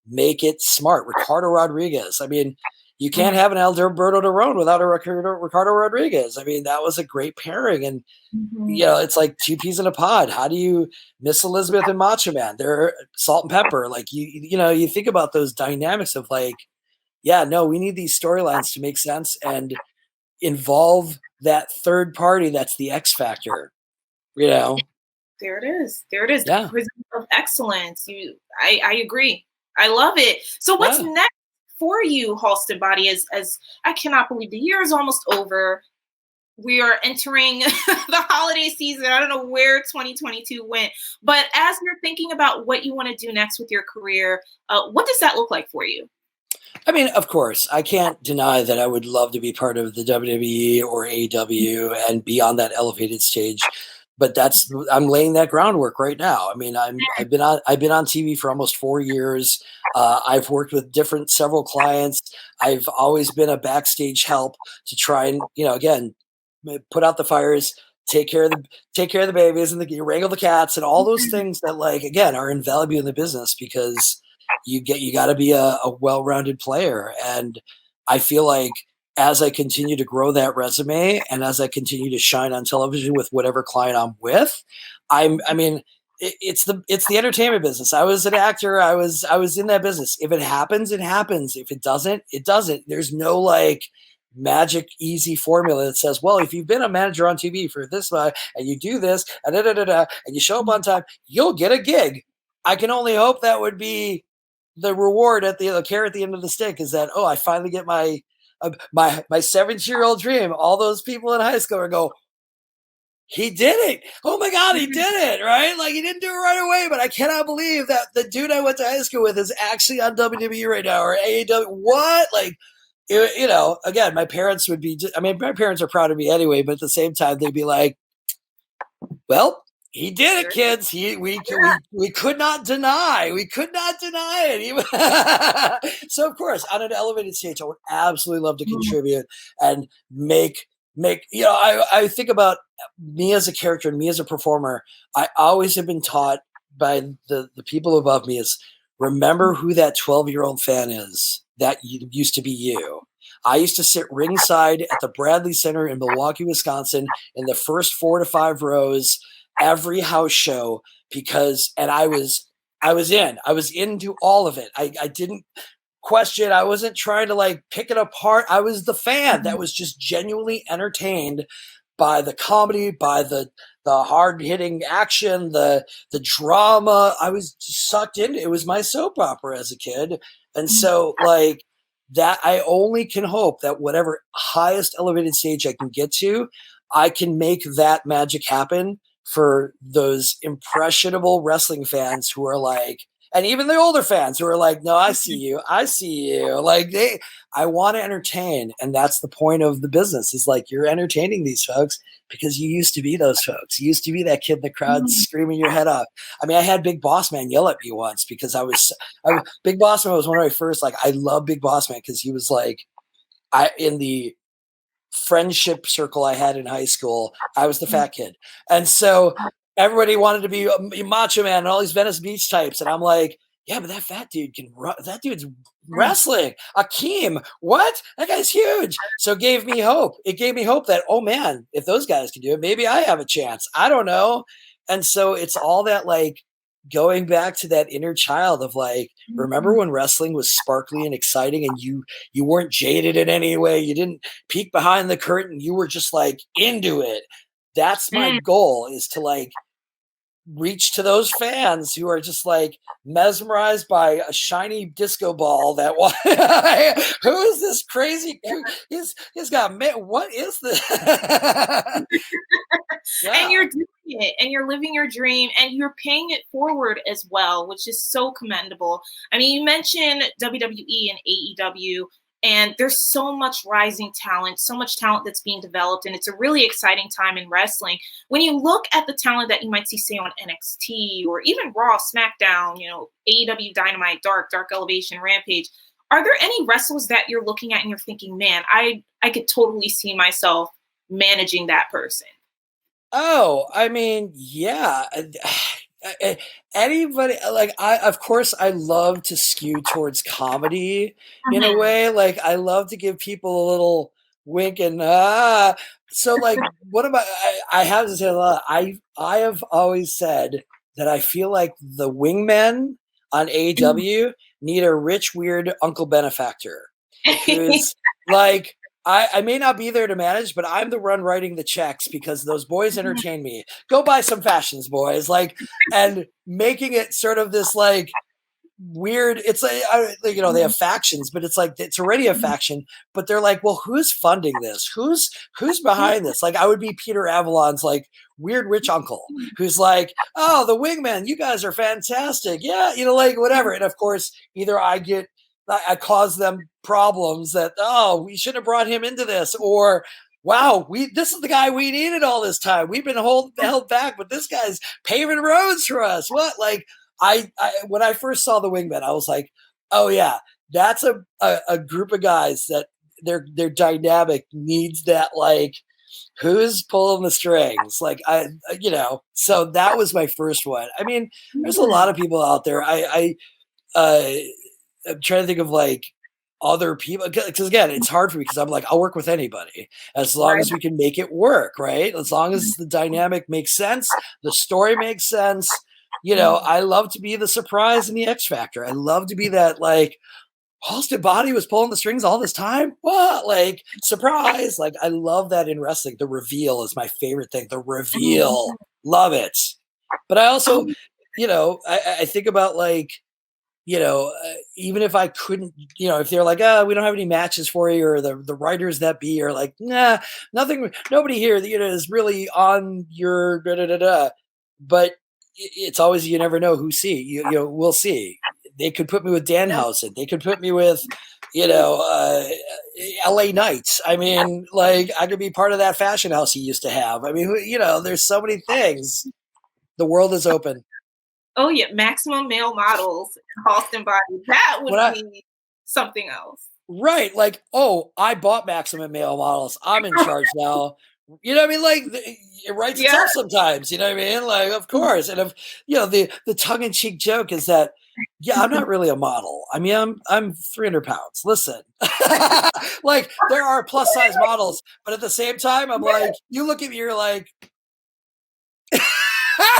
make it smart. Ricardo Rodriguez. I mean, you can't have an Alberto Deron without a Ricardo Rodriguez. I mean, that was a great pairing. And, you know, it's like two peas in a pod. How do you Miss Elizabeth and Macho Man? They're salt and pepper. Like, you know, you think about those dynamics of like, yeah, no, we need these storylines to make sense and involve that third party that's the X factor, you know? There it is. There it is. Yeah. The Prism of Excellence. I agree. I love it. So what's next for you, Halston Boddy? As I cannot believe the year is almost over. We are entering the holiday season. I don't know where 2022 went, but as you're thinking about what you want to do next with your career, what does that look like for you? I mean, of course, I can't deny that I would love to be part of the WWE or AEW and be on that elevated stage. But I'm laying that groundwork right now. I mean, I've been on TV for almost 4 years. I've worked with several clients. I've always been a backstage help to try and, you know, again, put out the fires, take care of the babies and wrangle the cats and all those things that, like, again, are invaluable in the business because you got to be a well-rounded player. And I feel like as I continue to grow that resume and as I continue to shine on television with whatever client I'm with, it's the entertainment business. I was an actor. I was in that business. If it happens, it happens. If it doesn't, it doesn't. There's no like magic easy formula that says, well, if you've been a manager on TV for this and you do this and and you show up on time, you'll get a gig. I can only hope that would be the reward at the carrot at the end of the stick is that, oh, I finally get my 17-year-old dream. All those people in high school are go, he did it. Oh my God, he did it, right? Like he didn't do it right away, but I cannot believe that the dude I went to high school with is actually on WWE right now or AEW. What? Like, you know, again, my parents would be, my parents are proud of me anyway, but at the same time, they'd be like, well, he did it, kids. We could not deny. We could not deny it. So, of course, on an elevated stage, I would absolutely love to contribute and make, you know, I think about me as a character and me as a performer. I always have been taught by the people above me is remember who that 12-year-old fan is that used to be you. I used to sit ringside at the Bradley Center in Milwaukee, Wisconsin in the first 4 to 5 rows every house show and I was into all of it. I didn't question. I wasn't trying to like pick it apart. I was the fan that was just genuinely entertained by the comedy, by the hard hitting action, the drama. I was sucked into it. It was my soap opera as a kid. And so like that, I only can hope that whatever highest elevated stage I can get to, I can make that magic happen for those impressionable wrestling fans who are like, and even the older fans who are like, no, I see you. Like I want to entertain. And that's the point of the business is like, you're entertaining these folks because you used to be those folks. You used to be that kid in the crowd screaming your head off. I mean, I had Big Boss Man yell at me once because Big Boss Man was one of my first, like, I love Big Boss Man because he was like, in the friendship circle I had in high school, I was the fat kid. And so everybody wanted to be a Macho Man and all these Venice Beach types. And I'm like, yeah, but that fat dude that dude's wrestling. Akeem, what? That guy's huge. So it gave me hope. It gave me hope that, oh man, if those guys can do it, maybe I have a chance. I don't know. And so it's all that like going back to that inner child of like, remember when wrestling was sparkly and exciting and you weren't jaded in any way. You didn't peek behind the curtain. You were just like into it. That's my goal is to like reach to those fans who are just like mesmerized by a shiny disco ball that who is this crazy he's got what is this? And you're doing it and you're living your dream and you're paying it forward as well, which is so commendable. I mean, you mentioned WWE and AEW, and there's so much rising talent, so much talent that's being developed, and it's a really exciting time in wrestling. When you look at the talent that you might see, say, on NXT or even Raw, SmackDown, AEW, Dynamite, Dark Elevation, Rampage, are there any wrestlers that you're looking at and you're thinking, man, I could totally see myself managing that person? Oh, I mean, yeah. Anybody like of course, I love to skew towards comedy in a Mhm. way. Like, I love to give people a little wink and So, like, what about? I have to say a lot. I have always said that I feel like the wingmen on AEW need a rich, weird Uncle Benefactor who's like, I may not be there to manage, but I'm the one writing the checks because those boys entertain me. Go buy some fashions, boys. Like, and making it sort of this like weird. It's like, they have factions, but it's like it's already a faction. But they're like, well, who's funding this? Who's behind this? Like, I would be Peter Avalon's like weird rich uncle who's like, oh, the wingmen, you guys are fantastic. Yeah, like whatever. And of course, either I cause them problems that, oh, we should have brought him into this, or wow, this is the guy we needed all this time. We've been held back, but this guy's paving roads for us. What? Like, I when I first saw the wingmen, I was like, oh yeah, that's a group of guys that their dynamic needs that, like, who's pulling the strings? Like, so that was my first one. I mean, there's a lot of people out there. Uh, I'm trying to think of like other people, because again, it's hard for me because I'm like, I'll work with anybody as long Right. as we can make it work, right? As long as the dynamic makes sense, the story makes sense. I love to be the surprise and the X factor. I love to be that, like, Halston Boddy was pulling the strings all this time. What? Like, surprise. Like, I love that in wrestling. The reveal is my favorite thing. The reveal. Love it. But I also, Oh, I think about, like, even if I couldn't, if they're like, we don't have any matches for you, or the writers that be are like, nah, nothing, nobody here, is really on your da da da da. But it's always, you never know who see. We'll see. They could put me with Danhausen. They could put me with, LA Knights. I mean, like, I could be part of that fashion house he used to have. I mean, there's so many things. The world is open. oh yeah, maximum male models, Halston Boddy. That When would I be something else. Right, like, oh, I bought Maximum Male Models. I'm in charge now. You know what I mean? Like, it writes Yeah. itself sometimes. You know what I mean? Like, of course. And if the tongue in cheek joke is that, yeah, I'm not really a model. I mean, I'm 300 pounds. Listen, like, there are plus size models, but at the same time, I'm like, you look at me, you're like,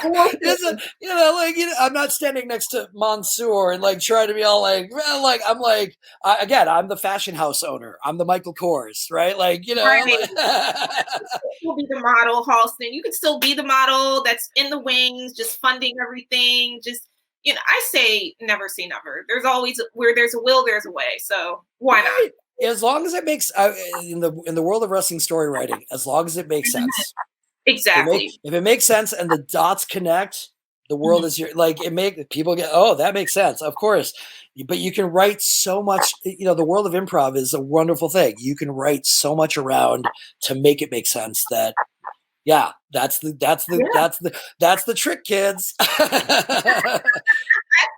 I'm not standing next to Mansoor and like trying to be all like, well, like, I'm like, again, I'm the fashion house owner. I'm the Michael Kors, right? Like, Right. like, You'll be the model, Halston. You can still be the model that's in the wings, just funding everything. Just, I say never. There's always, where there's a will, there's a way. So why not? right. As long as it makes, in the world of wrestling story writing, as long as it makes sense. Exactly. If it makes sense and the dots connect, the world Mhm. is your, like, it make people get, oh, that makes sense, of course. But you can write so much. The world of improv is a wonderful thing. You can write so much around to make it make sense. That, yeah, Yeah. that's the trick, kids.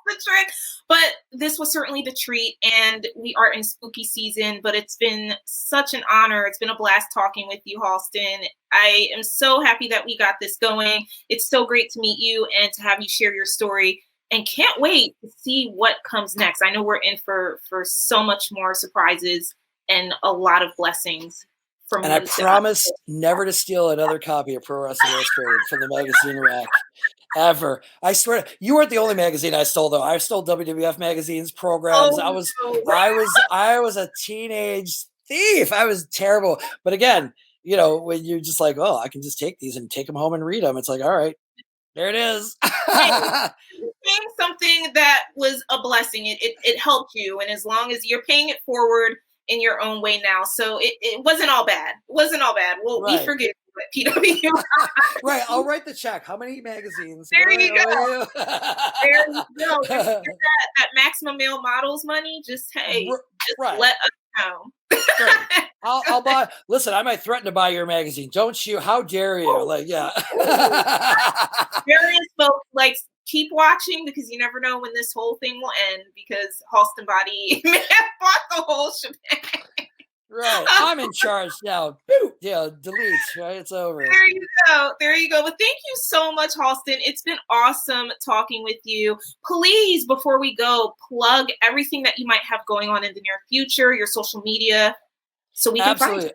The trick. But this was certainly the treat, and we are in spooky season. But it's been such an honor. It's been a blast talking with you, Halston. I am so happy that we got this going. It's so great to meet you and to have you share your story. And can't wait to see what comes next. I know we're in for so much more surprises and a lot of blessings from And I you to us. promise never to steal another copy of Pro Wrestling Illustrated from the magazine rack. Ever. I swear, you weren't the only magazine I stole, though. I stole WWF magazines, programs. Oh no. I was a teenage thief. I was terrible. But again, when you're just like, oh, I can just take these and take them home and read them. It's like, all right, there it is. Hey, became something that was a blessing. It helped you, and as long as you're paying it forward in your own way now. So it wasn't all bad. It wasn't all bad. Well, we forgive you at PW. Right. I'll write the check. How many magazines? There you go. There you go. That maximum male models money. Just let us know. Right. I'll buy. Listen, I might threaten to buy your magazine. Don't you? How dare you? Like, yeah. There is folks like keep watching because you never know when this whole thing will end because Halston Boddy may have bought the whole shebang. Right. I'm in charge now. Boop. Yeah. Delete. Right. It's over. There you go. There you go. But thank you so much, Halston. It's been awesome talking with you. Please, before we go, plug everything that you might have going on in the near future, your social media, so we can find you.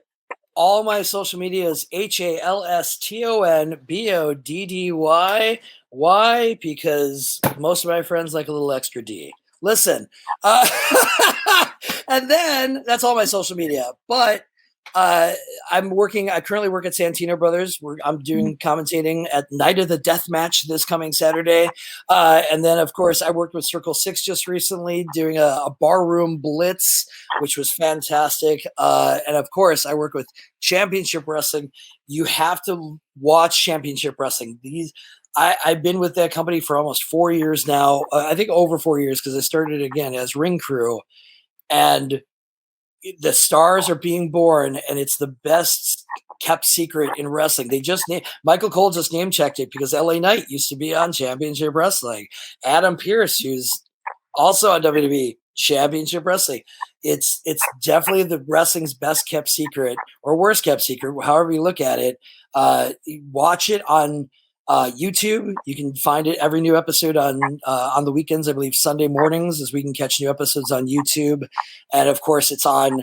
All my social media is Halston Boddy. Why? Because most of my friends like a little extra D. Listen, and then that's all my social media. But I currently work at Santino Brothers. I'm doing commentating at Night of the Death Match this coming Saturday. And then, of course, I worked with Circle 6 just recently doing a barroom blitz, which was fantastic. And, of course, I work with Championship Wrestling. You have to watch Championship Wrestling. I've been with that company for almost 4 years now. I think over 4 years because I started again as ring crew. And the stars are being born, and it's the best kept secret in wrestling. Michael Cole just name checked it because LA Knight used to be on Championship Wrestling. Adam Pearce, who's also on WWE Championship Wrestling. It's definitely the wrestling's best kept secret or worst kept secret, however you look at it. Watch it on YouTube. You can find it every new episode on the weekends. I believe Sunday mornings, as we can catch new episodes on YouTube, and of course, it's on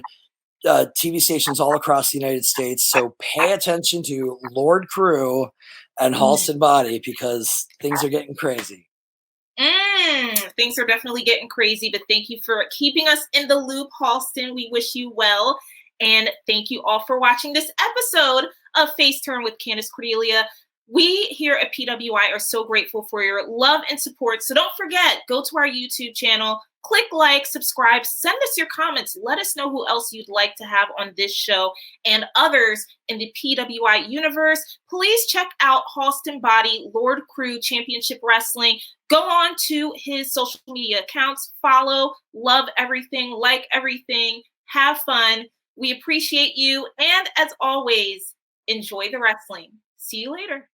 TV stations all across the United States. So pay attention to Lord Crew and Halston Boddy because things are getting crazy. Things are definitely getting crazy, but thank you for keeping us in the loop, Halston. We wish you well, and thank you all for watching this episode of FaceTurn with Candace Cordelia. We here at PWI are so grateful for your love and support. So don't forget, go to our YouTube channel, click like, subscribe, send us your comments. Let us know who else you'd like to have on this show and others in the PWI universe. Please check out Halston Boddy, Lord Crew Championship Wrestling. Go on to his social media accounts, follow, love everything, like everything, have fun. We appreciate you. And as always, enjoy the wrestling. See you later.